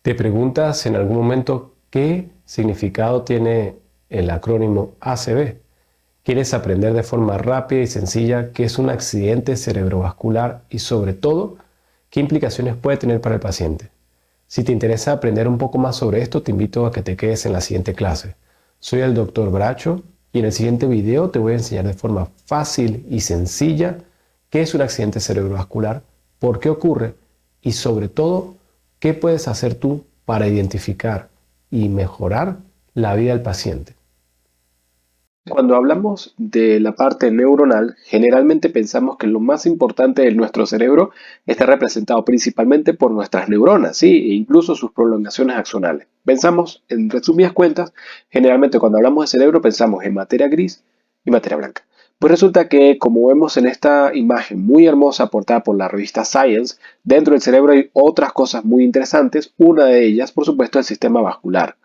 ¿Te preguntas en algún momento qué significado tiene el acrónimo ACV? ¿Quieres aprender de forma rápida y sencilla qué es un accidente cerebrovascular y, sobre todo, qué implicaciones puede tener para el paciente? Si te interesa aprender un poco más sobre esto, te invito a que te quedes en la siguiente clase. Soy el Dr. Bracho y en el siguiente video te voy a enseñar de forma fácil y sencilla qué es un accidente cerebrovascular, por qué ocurre y, sobre todo, qué puedes hacer tú para identificar y mejorar la vida del paciente. Cuando hablamos de la parte neuronal, generalmente pensamos que lo más importante de nuestro cerebro está representado principalmente por nuestras neuronas, ¿sí? E incluso sus prolongaciones axonales. Pensamos, en resumidas cuentas, generalmente cuando hablamos de cerebro pensamos en materia gris y materia blanca. Pues resulta que, como vemos en esta imagen muy hermosa aportada por la revista Science, dentro del cerebro hay otras cosas muy interesantes. Una de ellas, por supuesto, es el sistema vascular.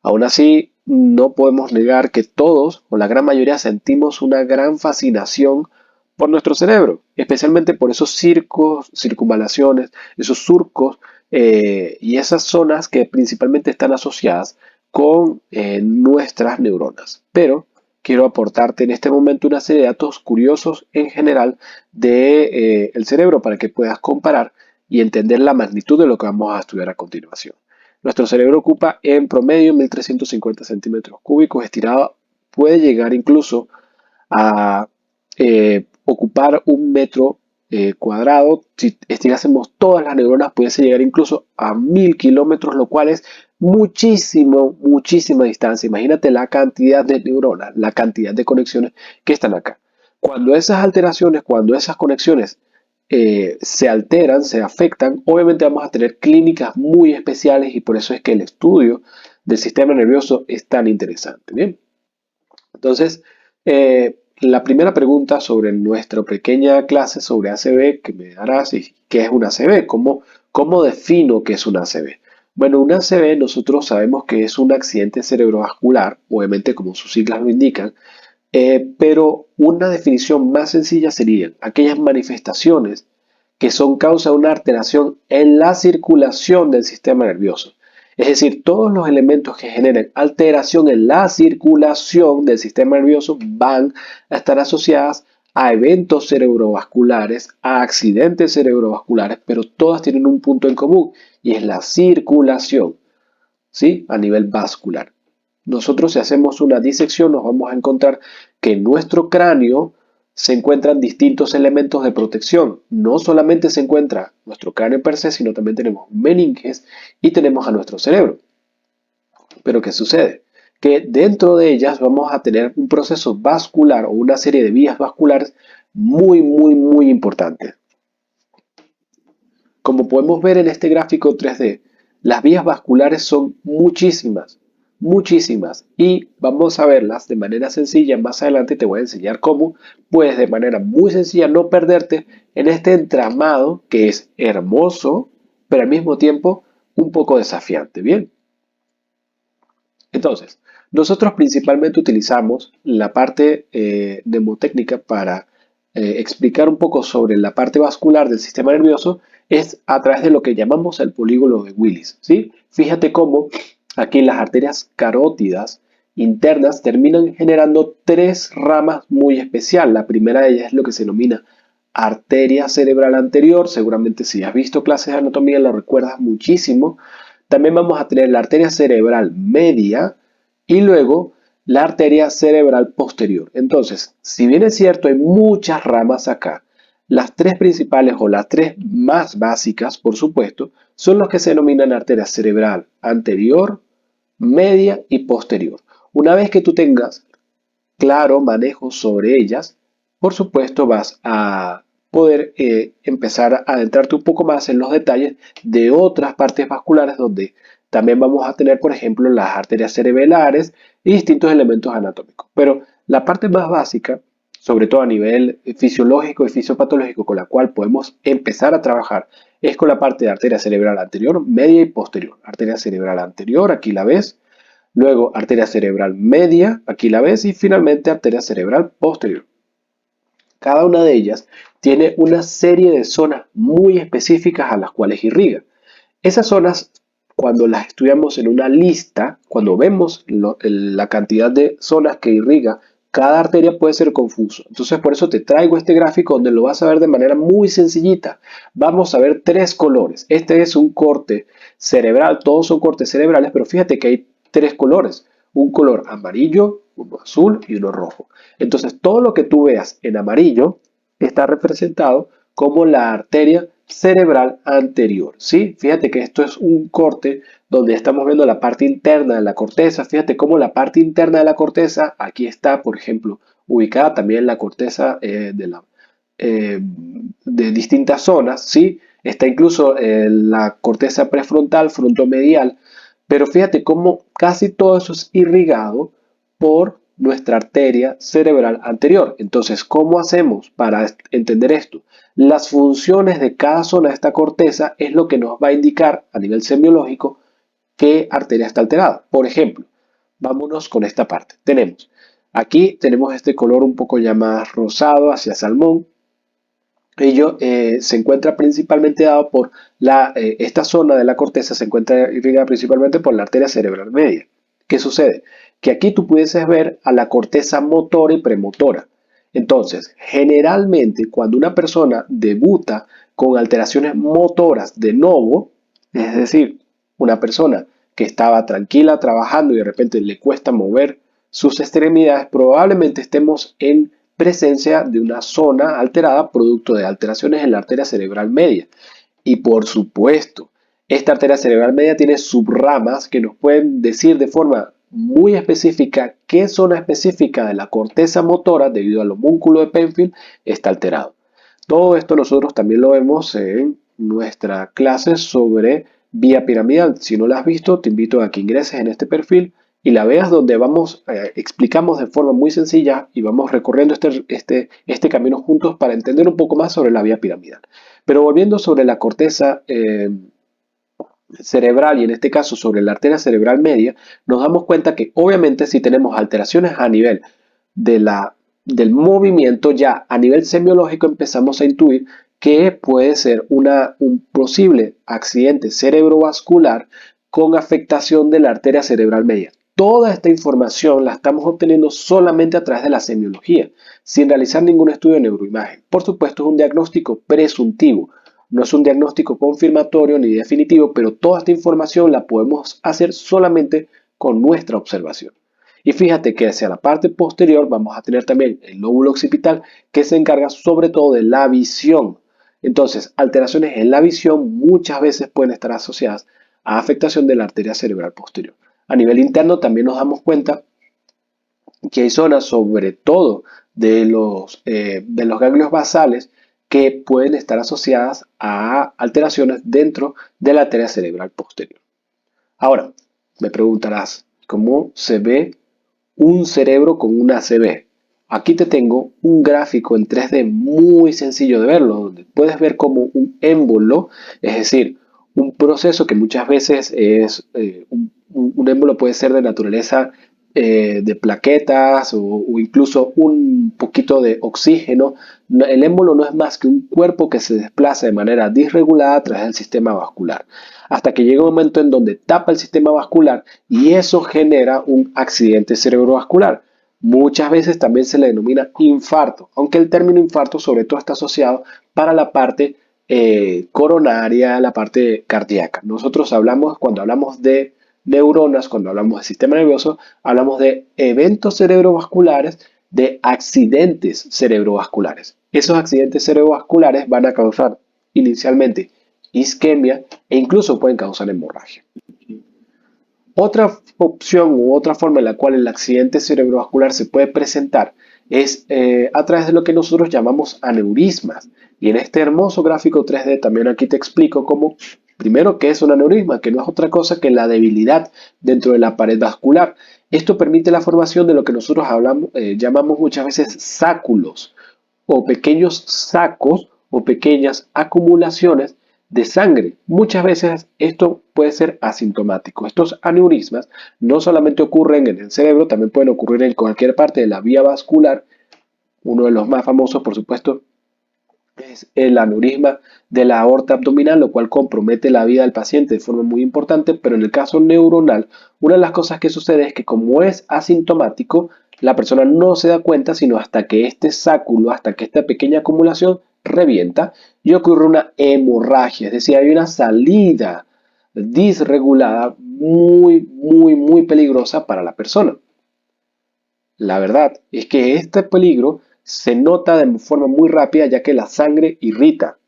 Aún así, no podemos negar que todos, o la gran mayoría, sentimos una gran fascinación por nuestro cerebro, especialmente por esos circos, circunvalaciones, esos surcos y esas zonas que principalmente están asociadas con nuestras neuronas. Pero quiero aportarte en este momento una serie de datos curiosos en general del cerebro para que puedas comparar y entender la magnitud de lo que vamos a estudiar a continuación. Nuestro cerebro ocupa en promedio 1350 centímetros cúbicos, estirado puede llegar incluso a ocupar un metro cuadrado. Si estirásemos todas las neuronas, pudiese llegar incluso a 1000 kilómetros, lo cual es muchísima distancia. Imagínate la cantidad de neuronas, la cantidad de conexiones que están acá. Cuando esas alteraciones, cuando esas conexiones se alteran, se afectan, obviamente vamos a tener clínicas muy especiales y por eso es que el estudio del sistema nervioso es tan interesante. Bien, entonces, la primera pregunta sobre nuestra pequeña clase sobre ACV que me darás es ¿qué es un ACV? ¿Cómo defino qué es un ACV? Bueno, un ACV nosotros sabemos que es un accidente cerebrovascular, obviamente como sus siglas lo indican, pero una definición más sencilla sería aquellas manifestaciones que son causa de una alteración en la circulación del sistema nervioso. Es decir, todos los elementos que generen alteración en la circulación del sistema nervioso van a estar asociadas a eventos cerebrovasculares, a accidentes cerebrovasculares, pero todas tienen un punto en común y es la circulación, ¿sí? A nivel vascular. Nosotros, si hacemos una disección, nos vamos a encontrar que en nuestro cráneo se encuentran distintos elementos de protección. No solamente se encuentra nuestro cráneo per se, sino también tenemos meninges y tenemos a nuestro cerebro. Pero ¿qué sucede? Que dentro de ellas vamos a tener un proceso vascular o una serie de vías vasculares muy importantes. Como podemos ver en este gráfico 3D, las vías vasculares son muchísimas, y vamos a verlas de manera sencilla. Más adelante te voy a enseñar cómo puedes de manera muy sencilla no perderte en este entramado que es hermoso, pero al mismo tiempo un poco desafiante. Bien, entonces, nosotros principalmente utilizamos la parte mnemotécnica para explicar un poco sobre la parte vascular del sistema nervioso, es a través de lo que llamamos el polígono de Willis, ¿sí? Fíjate cómo aquí las arterias carótidas internas terminan generando tres ramas muy especiales. La primera de ellas es lo que se denomina arteria cerebral anterior. Seguramente si has visto clases de anatomía lo recuerdas muchísimo. También vamos a tener la arteria cerebral media y luego la arteria cerebral posterior. Entonces, si bien es cierto, hay muchas ramas acá, las tres principales o las tres más básicas, por supuesto, son los que se denominan arteria cerebral anterior, media y posterior. Una vez que tú tengas claro manejo sobre ellas, por supuesto vas a poder empezar a adentrarte un poco más en los detalles de otras partes vasculares donde también vamos a tener, por ejemplo, las arterias cerebrales y distintos elementos anatómicos. Pero la parte más básica, sobre todo a nivel fisiológico y fisiopatológico, con la cual podemos empezar a trabajar, es con la parte de arteria cerebral anterior, media y posterior. Arteria cerebral anterior, aquí la ves. Luego arteria cerebral media, aquí la ves, y finalmente arteria cerebral posterior. Cada una de ellas tiene una serie de zonas muy específicas a las cuales irriga. Esas zonas cuando las estudiamos en una lista, cuando vemos la cantidad de zonas que irriga cada arteria, puede ser confuso. Entonces por eso te traigo este gráfico donde lo vas a ver de manera muy sencillita. Vamos a ver tres colores. Este es un corte cerebral, todos son cortes cerebrales, pero fíjate que hay tres colores. Un color amarillo, uno azul y uno rojo. Entonces todo lo que tú veas en amarillo está representado como la arteria cerebral anterior, ¿sí? Fíjate que esto es un corte donde estamos viendo la parte interna de la corteza. Fíjate cómo la parte interna de la corteza, aquí está, por ejemplo, ubicada también la corteza de distintas zonas, ¿sí? Está incluso la corteza prefrontal, frontomedial, pero fíjate cómo casi todo eso es irrigado por nuestra arteria cerebral anterior. Entonces, ¿cómo hacemos para entender esto? Las funciones de cada zona de esta corteza es lo que nos va a indicar a nivel semiológico qué arteria está alterada. Por ejemplo, vámonos con esta parte. Aquí tenemos este color un poco ya más rosado hacia salmón. Ello se encuentra principalmente dado por esta zona de la corteza se encuentra irrigada principalmente por la arteria cerebral media. ¿Qué sucede? Que aquí tú pudieses ver a la corteza motora y premotora. Entonces, generalmente cuando una persona debuta con alteraciones motoras de novo, es decir, una persona que estaba tranquila trabajando y de repente le cuesta mover sus extremidades, probablemente estemos en presencia de una zona alterada producto de alteraciones en la arteria cerebral media. Y por supuesto, esta arteria cerebral media tiene subramas que nos pueden decir de forma muy específica qué zona específica de la corteza motora, debido al homúnculo de Penfield, está alterado. Todo esto nosotros también lo vemos en nuestra clase sobre vía piramidal. Si no la has visto, te invito a que ingreses en este perfil y la veas, donde explicamos de forma muy sencilla y vamos recorriendo este camino juntos para entender un poco más sobre la vía piramidal. Pero volviendo sobre la corteza cerebral, y en este caso sobre la arteria cerebral media, nos damos cuenta que obviamente si tenemos alteraciones a nivel del movimiento, ya a nivel semiológico empezamos a intuir que puede ser un posible accidente cerebrovascular con afectación de la arteria cerebral media. Toda esta información la estamos obteniendo solamente a través de la semiología, sin realizar ningún estudio de neuroimagen. Por supuesto, es un diagnóstico presuntivo, no es un diagnóstico confirmatorio ni definitivo, pero toda esta información la podemos hacer solamente con nuestra observación. Y fíjate que hacia la parte posterior vamos a tener también el lóbulo occipital, que se encarga sobre todo de la visión. Entonces, alteraciones en la visión muchas veces pueden estar asociadas a afectación de la arteria cerebral posterior. A nivel interno también nos damos cuenta que hay zonas, sobre todo de los ganglios basales, que pueden estar asociadas a alteraciones dentro de la arteria cerebral posterior. Ahora, me preguntarás, ¿cómo se ve un cerebro con una ACV? Aquí te tengo un gráfico en 3D muy sencillo de verlo, donde puedes ver como un émbolo, es decir, un proceso que muchas veces es un émbolo puede ser de naturaleza de plaquetas o incluso un poquito de oxígeno. El émbolo no es más que un cuerpo que se desplaza de manera disregulada a través del sistema vascular, hasta que llega un momento en donde tapa el sistema vascular y eso genera un accidente cerebrovascular. Muchas veces también se le denomina infarto, aunque el término infarto sobre todo está asociado para la parte coronaria, la parte cardíaca. Nosotros hablamos, cuando hablamos de neuronas, cuando hablamos de sistema nervioso, hablamos de eventos cerebrovasculares, de accidentes cerebrovasculares. Esos accidentes cerebrovasculares van a causar inicialmente isquemia e incluso pueden causar hemorragia. Otra opción u otra forma en la cual el accidente cerebrovascular se puede presentar es a través de lo que nosotros llamamos aneurismas. Y en este hermoso gráfico 3D también aquí te explico cómo, primero, qué es un aneurisma, que no es otra cosa que la debilidad dentro de la pared vascular. Esto permite la formación de lo que nosotros llamamos muchas veces sáculos, o pequeños sacos o pequeñas acumulaciones de sangre. Muchas veces esto puede ser asintomático. Estos aneurismas no solamente ocurren en el cerebro, también pueden ocurrir en cualquier parte de la vía vascular. Uno de los más famosos, por supuesto, es el aneurisma de la aorta abdominal, lo cual compromete la vida del paciente de forma muy importante, pero en el caso neuronal, una de las cosas que sucede es que como es asintomático, la persona no se da cuenta sino hasta que este sáculo, hasta que esta pequeña acumulación revienta y ocurre una hemorragia, es decir, hay una salida disregulada muy peligrosa para la persona. La verdad es que este peligro se nota de forma muy rápida ya que la sangre irrita.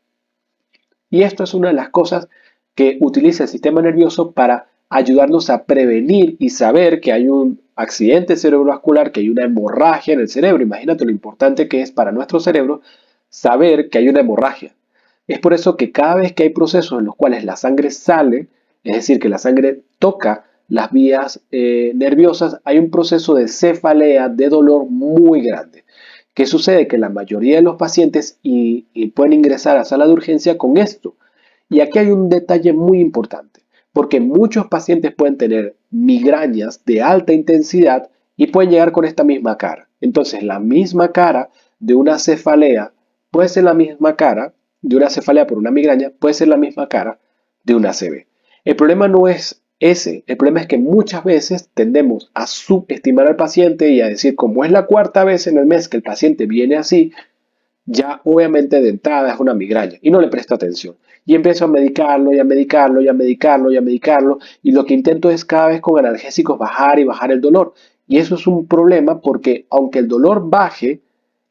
Y esto es una de las cosas que utiliza el sistema nervioso para ayudarnos a prevenir y saber que hay un accidente cerebrovascular, que hay una hemorragia en el cerebro. Imagínate lo importante que es para nuestro cerebro saber que hay una hemorragia. Es por eso que cada vez que hay procesos en los cuales la sangre sale, es decir, que la sangre toca las vías nerviosas, hay un proceso de cefalea, de dolor muy grande. ¿Qué sucede? Que la mayoría de los pacientes pueden ingresar a sala de urgencia con esto. Y aquí hay un detalle muy importante, porque muchos pacientes pueden tener migrañas de alta intensidad y pueden llegar con esta misma cara. Entonces, la misma cara de una cefalea puede ser la misma cara de una cefalea por una migraña, puede ser la misma cara de una ACV. El problema no es ese, el problema es que muchas veces tendemos a subestimar al paciente y a decir, como es la cuarta vez en el mes que el paciente viene así, ya obviamente de entrada es una migraña y no le presto atención. Y empiezo a medicarlo y a medicarlo y a medicarlo y a medicarlo y lo que intento es cada vez con analgésicos bajar y bajar el dolor. Y eso es un problema porque aunque el dolor baje,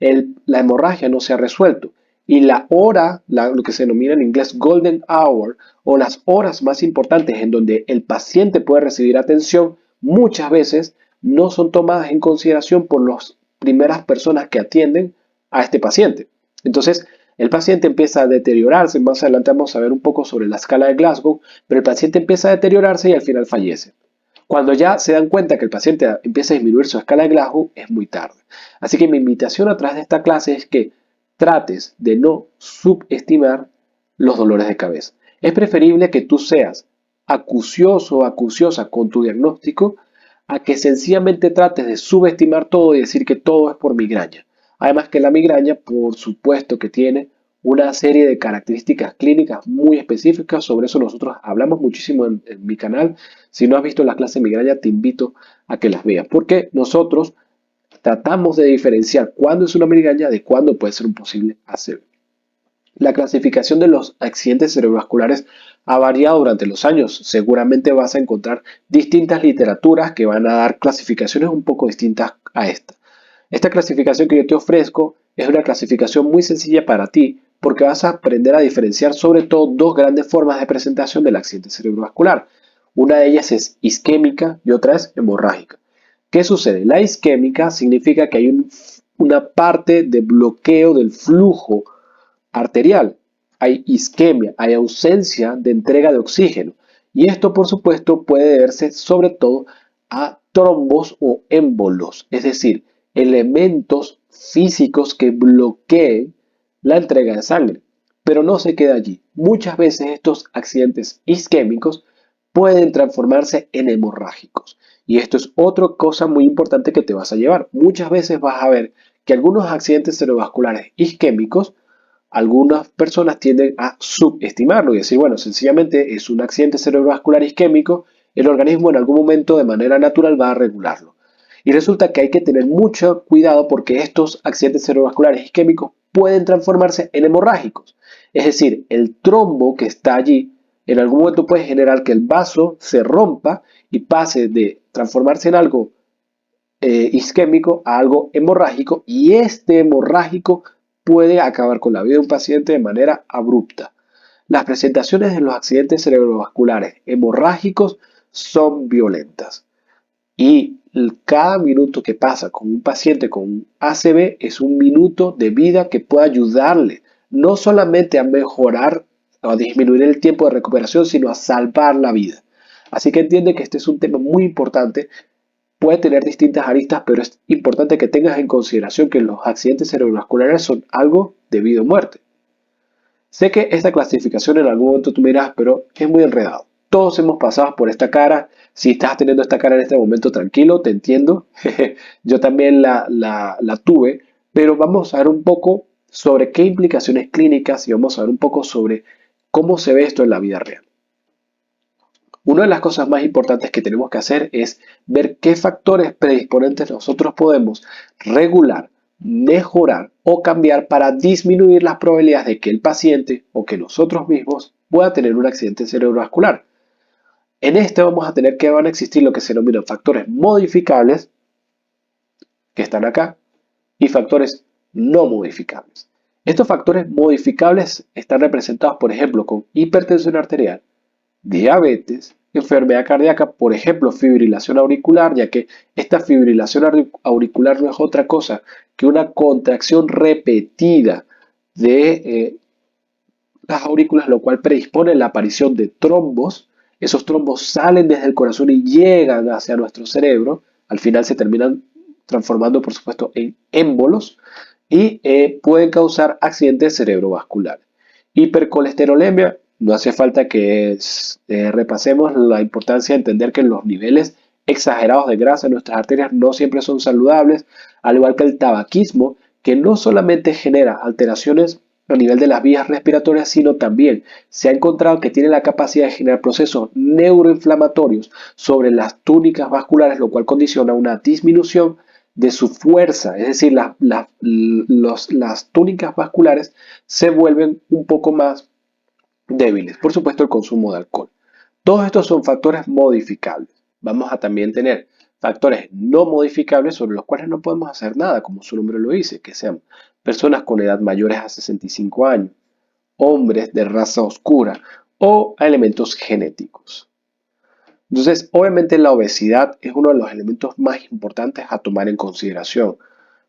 la hemorragia no se ha resuelto. Y la hora, lo que se denomina en inglés golden hour, o las horas más importantes en donde el paciente puede recibir atención, muchas veces no son tomadas en consideración por las primeras personas que atienden a este paciente. Entonces, el paciente empieza a deteriorarse, más adelante vamos a ver un poco sobre la escala de Glasgow, pero el paciente empieza a deteriorarse y al final fallece. Cuando ya se dan cuenta que el paciente empieza a disminuir su escala de Glasgow, es muy tarde. Así que mi invitación a través de esta clase es que trates de no subestimar los dolores de cabeza. Es preferible que tú seas acucioso o acuciosa con tu diagnóstico a que sencillamente trates de subestimar todo y decir que todo es por migraña. Además que la migraña, por supuesto que tiene una serie de características clínicas muy específicas, sobre eso nosotros hablamos muchísimo en mi canal. Si no has visto las clases de migraña, te invito a que las veas, porque nosotros tratamos de diferenciar cuándo es una migraña de cuándo puede ser un posible ACV. La clasificación de los accidentes cerebrovasculares ha variado durante los años. Seguramente vas a encontrar distintas literaturas que van a dar clasificaciones un poco distintas a esta. Esta clasificación que yo te ofrezco es una clasificación muy sencilla para ti porque vas a aprender a diferenciar sobre todo dos grandes formas de presentación del accidente cerebrovascular. Una de ellas es isquémica y otra es hemorrágica. ¿Qué sucede? La isquémica significa que hay una parte de bloqueo del flujo arterial. Hay isquemia, hay ausencia de entrega de oxígeno. Y esto, por supuesto, puede deberse sobre todo a trombos o émbolos, es decir, elementos físicos que bloqueen la entrega de sangre. Pero no se queda allí. Muchas veces estos accidentes isquémicos pueden transformarse en hemorrágicos. Y esto es otra cosa muy importante que te vas a llevar. Muchas veces vas a ver que algunos accidentes cerebrovasculares isquémicos algunas personas tienden a subestimarlo y decir, bueno, sencillamente es un accidente cerebrovascular isquémico, el organismo en algún momento de manera natural va a regularlo. Y resulta que hay que tener mucho cuidado porque estos accidentes cerebrovasculares isquémicos pueden transformarse en hemorrágicos. Es decir, el trombo que está allí en algún momento puede generar que el vaso se rompa y pase de transformarse en algo isquémico a algo hemorrágico y este hemorrágico puede acabar con la vida de un paciente de manera abrupta. Las presentaciones de los accidentes cerebrovasculares hemorrágicos son violentas y cada minuto que pasa con un paciente con un ACV es un minuto de vida que puede ayudarle no solamente a mejorar o a disminuir el tiempo de recuperación, sino a salvar la vida. Así que entiende que este es un tema muy importante. Puede tener distintas aristas, pero es importante que tengas en consideración que los accidentes cerebrovasculares son algo de vida o muerte. Sé que esta clasificación en algún momento tú me dirás, pero es muy enredado. Todos hemos pasado por esta cara. Si estás teniendo esta cara en este momento, tranquilo, te entiendo. Yo también la tuve, pero vamos a ver un poco sobre qué implicaciones clínicas y vamos a ver un poco sobre cómo se ve esto en la vida real. Una de las cosas más importantes que tenemos que hacer es ver qué factores predisponentes nosotros podemos regular, mejorar o cambiar para disminuir las probabilidades de que el paciente o que nosotros mismos pueda tener un accidente cerebrovascular. En este vamos a tener que van a existir lo que se denominan factores modificables, que están acá, y factores no modificables. Estos factores modificables están representados, por ejemplo, con hipertensión arterial, diabetes, enfermedad cardíaca, por ejemplo, fibrilación auricular, ya que esta fibrilación auricular no es otra cosa que una contracción repetida de las aurículas, lo cual predispone la aparición de trombos. Esos trombos salen desde el corazón y llegan hacia nuestro cerebro. Al final se terminan transformando, por supuesto, en émbolos y pueden causar accidentes cerebrovasculares. Hipercolesterolemia, no hace falta que repasemos la importancia de entender que los niveles exagerados de grasa en nuestras arterias no siempre son saludables, al igual que el tabaquismo, que no solamente genera alteraciones a nivel de las vías respiratorias, sino también se ha encontrado que tiene la capacidad de generar procesos neuroinflamatorios sobre las túnicas vasculares, lo cual condiciona una disminución de su fuerza, es decir, las túnicas vasculares se vuelven un poco más débiles. Por supuesto, el consumo de alcohol. Todos estos son factores modificables. Vamos a también tener factores no modificables sobre los cuales no podemos hacer nada, como su nombre lo dice, que sean personas con edad mayores a 65 años, hombres de raza oscura o elementos genéticos. Entonces, obviamente la obesidad es uno de los elementos más importantes a tomar en consideración.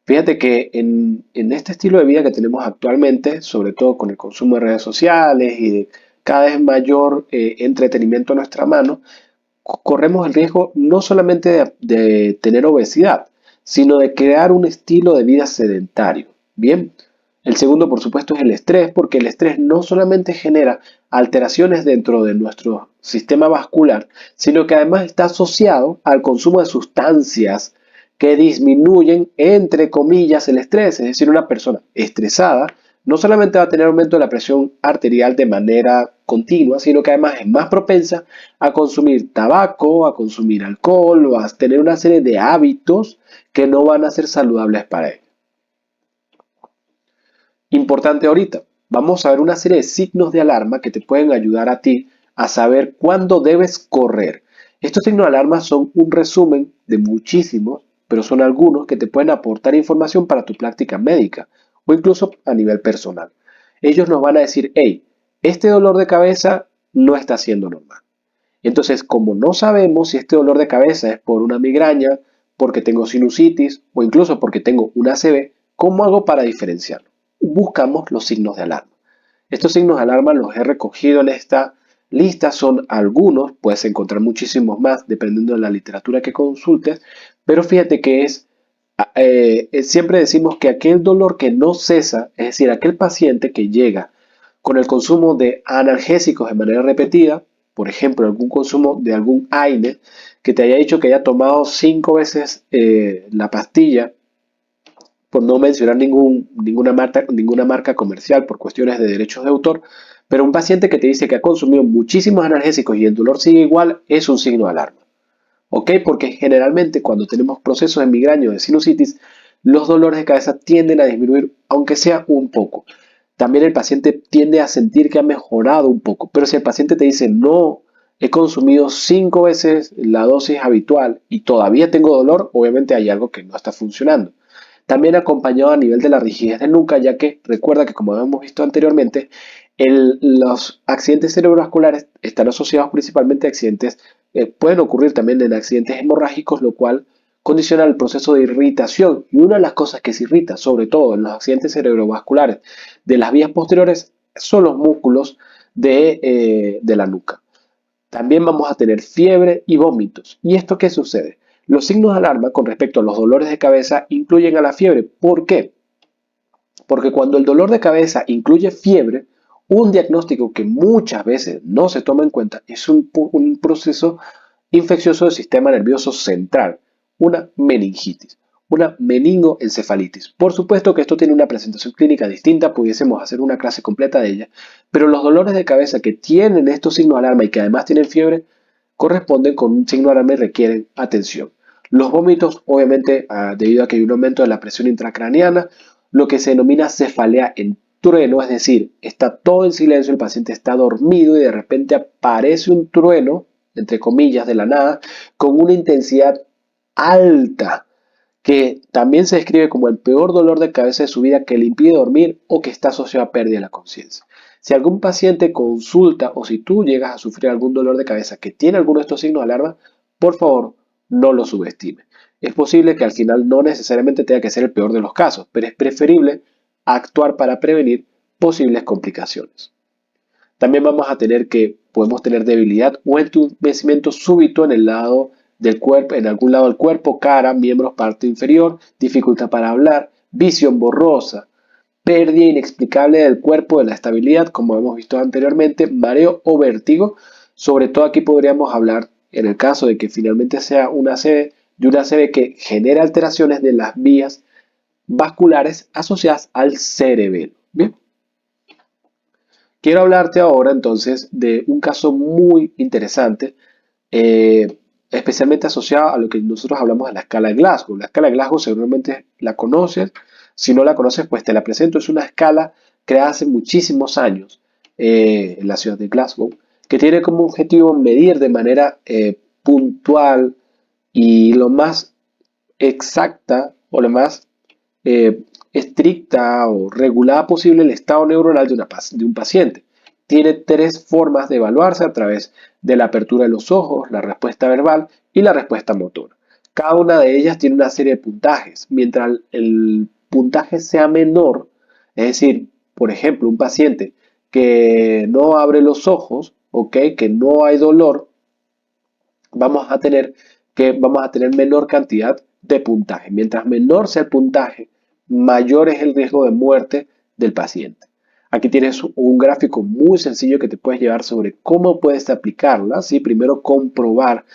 Fíjate que en este estilo de vida que tenemos actualmente, sobre todo con el consumo de redes sociales y de cada vez mayor entretenimiento a nuestra mano, corremos el riesgo no solamente de tener obesidad, sino de crear un estilo de vida sedentario. Bien, el segundo, por supuesto, es el estrés, porque el estrés no solamente genera alteraciones dentro de nuestro sistema vascular, sino que además está asociado al consumo de sustancias que disminuyen, entre comillas, el estrés. Es decir, una persona estresada no solamente va a tener aumento de la presión arterial de manera continua, sino que además es más propensa a consumir tabaco, a consumir alcohol o a tener una serie de hábitos que no van a ser saludables para él. Importante ahorita, vamos a ver una serie de signos de alarma que te pueden ayudar a ti a saber cuándo debes correr. Estos signos de alarma son un resumen de muchísimos, pero son algunos que te pueden aportar información para tu práctica médica o incluso a nivel personal. Ellos nos van a decir, hey, este dolor de cabeza no está siendo normal. Entonces, como no sabemos si este dolor de cabeza es por una migraña, porque tengo sinusitis o incluso porque tengo una ACV, ¿cómo hago para diferenciarlo? Buscamos los signos de alarma. Estos signos de alarma los he recogido en esta lista, son algunos, puedes encontrar muchísimos más dependiendo de la literatura que consultes, pero fíjate que siempre decimos que aquel dolor que no cesa, es decir, aquel paciente que llega con el consumo de analgésicos de manera repetida, por ejemplo, algún consumo de algún AINE, que te haya dicho que haya tomado 5 veces la pastilla, por no mencionar ninguna marca comercial por cuestiones de derechos de autor, pero un paciente que te dice que ha consumido muchísimos analgésicos y el dolor sigue igual, es un signo de alarma. ¿Ok? Porque generalmente cuando tenemos procesos de migraña o de sinusitis, los dolores de cabeza tienden a disminuir, aunque sea un poco. También el paciente tiende a sentir que ha mejorado un poco, pero si el paciente te dice, no, he consumido 5 veces la dosis habitual y todavía tengo dolor, obviamente hay algo que no está funcionando. También acompañado a nivel de la rigidez de nuca, ya que recuerda que como hemos visto anteriormente, los accidentes cerebrovasculares están asociados principalmente a accidentes, pueden ocurrir también en accidentes hemorrágicos, lo cual condiciona el proceso de irritación. Y una de las cosas que se irrita, sobre todo en los accidentes cerebrovasculares de las vías posteriores, son los músculos de la nuca. También vamos a tener fiebre y vómitos. ¿Y esto qué sucede? Los signos de alarma con respecto a los dolores de cabeza incluyen a la fiebre. ¿Por qué? Porque cuando el dolor de cabeza incluye fiebre, un diagnóstico que muchas veces no se toma en cuenta es un proceso infeccioso del sistema nervioso central, una meningitis. una meningoencefalitis. Por supuesto que esto tiene una presentación clínica distinta, pudiésemos hacer una clase completa de ella, pero los dolores de cabeza que tienen estos signos de alarma y que además tienen fiebre corresponden con un signo de alarma y requieren atención. Los vómitos, obviamente, debido a que hay un aumento de la presión intracraneana, lo que se denomina cefalea en trueno, es decir, está todo en silencio, el paciente está dormido y de repente aparece un trueno, entre comillas, de la nada, con una intensidad alta, que también se describe como el peor dolor de cabeza de su vida que le impide dormir o que está asociado a pérdida de la conciencia. Si algún paciente consulta o si tú llegas a sufrir algún dolor de cabeza que tiene alguno de estos signos de alarma, por favor, no lo subestime. Es posible que al final no necesariamente tenga que ser el peor de los casos, pero es preferible actuar para prevenir posibles complicaciones. También podemos tener debilidad o entumecimiento súbito en el lado del cuerpo, en algún lado del cuerpo, cara, miembros, parte inferior, dificultad para hablar, visión borrosa, pérdida inexplicable del cuerpo, de la estabilidad, como hemos visto anteriormente, mareo o vértigo. Sobre todo aquí podríamos hablar, en el caso de que finalmente sea una ACV, de una ACV que genera alteraciones de las vías vasculares asociadas al cerebelo. Bien. Quiero hablarte ahora entonces de un caso muy interesante, especialmente asociado a lo que nosotros hablamos de la escala de Glasgow. La escala de Glasgow seguramente la conoces, si no la conoces pues te la presento. Es una escala creada hace muchísimos años en la ciudad de Glasgow, que tiene como objetivo medir de manera puntual y lo más exacta o lo más estricta o regulada posible el estado neuronal de un paciente. Tiene tres formas de evaluarse a través de la apertura de los ojos, la respuesta verbal y la respuesta motora. Cada una de ellas tiene una serie de puntajes. Mientras el puntaje sea menor, es decir, por ejemplo, un paciente que no abre los ojos, que no hay dolor, vamos a tener menor cantidad de puntaje. Mientras menor sea el puntaje, mayor es el riesgo de muerte del paciente. Aquí tienes un gráfico muy sencillo que te puedes llevar sobre cómo puedes aplicarla. ¿Sí? Primero comprobar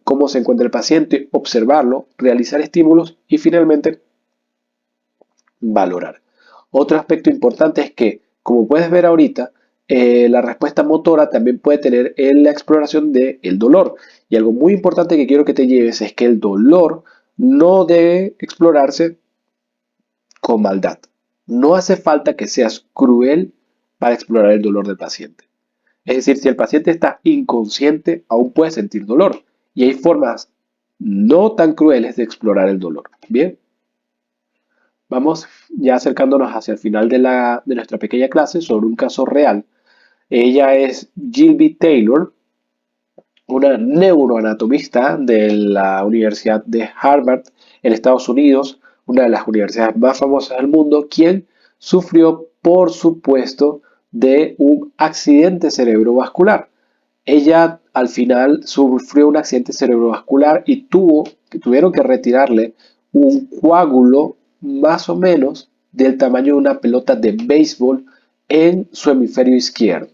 cómo se encuentra el paciente, observarlo, realizar estímulos y finalmente valorar. Otro aspecto importante es que, como puedes ver ahorita, la respuesta motora también puede tener en la exploración del dolor. Y algo muy importante que quiero que te lleves es que el dolor no debe explorarse con maldad. No hace falta que seas cruel para explorar el dolor del paciente. Es decir, si el paciente está inconsciente, aún puede sentir dolor. Y hay formas no tan crueles de explorar el dolor. Bien. Vamos ya acercándonos hacia el final de nuestra pequeña clase sobre un caso real. Ella es Gilby Taylor, una neuroanatomista de la Universidad de Harvard en Estados Unidos, una de las universidades más famosas del mundo, quien sufrió, por supuesto, de un accidente cerebrovascular. Ella al final sufrió un accidente cerebrovascular y tuvieron que retirarle un coágulo más o menos del tamaño de una pelota de béisbol en su hemisferio izquierdo.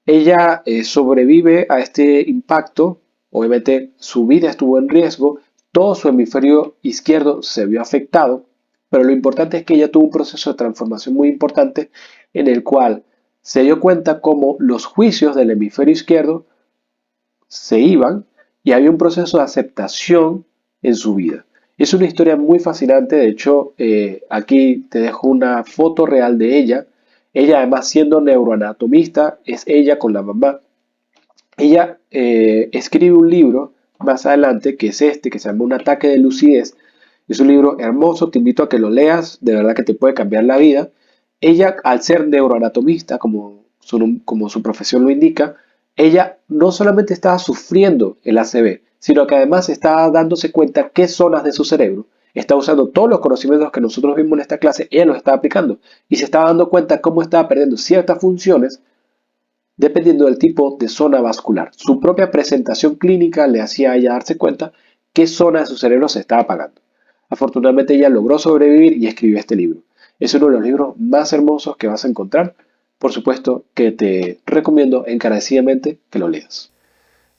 Ella sobrevive a este impacto, obviamente su vida estuvo en riesgo, todo su hemisferio izquierdo se vio afectado, pero lo importante es que ella tuvo un proceso de transformación muy importante en el cual se dio cuenta cómo los juicios del hemisferio izquierdo se iban y había un proceso de aceptación en su vida. Es una historia muy fascinante, de hecho aquí te dejo una foto real de ella. Ella además siendo neuroanatomista, es ella con la mamá. Ella escribe un libro más adelante que es este, que se llama Un ataque de lucidez. Es un libro hermoso, te invito a que lo leas, de verdad que te puede cambiar la vida. Ella, al ser neuroanatomista, como su profesión lo indica, ella no solamente estaba sufriendo el ACV, sino que además estaba dándose cuenta qué zonas de su cerebro está usando todos los conocimientos que nosotros vimos en esta clase, ella los estaba aplicando y se estaba dando cuenta cómo estaba perdiendo ciertas funciones dependiendo del tipo de zona vascular. Su propia presentación clínica le hacía a ella darse cuenta qué zona de su cerebro se estaba apagando. Afortunadamente ella logró sobrevivir y escribió este libro. Es uno de los libros más hermosos que vas a encontrar. Por supuesto que te recomiendo encarecidamente que lo leas.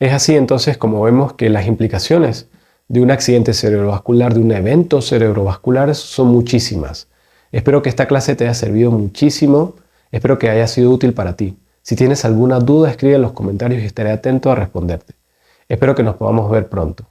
Es así entonces como vemos que las implicaciones de un accidente cerebrovascular, de un evento cerebrovascular, son muchísimas. Espero que esta clase te haya servido muchísimo, espero que haya sido útil para ti. Si tienes alguna duda, escribe en los comentarios y estaré atento a responderte. Espero que nos podamos ver pronto.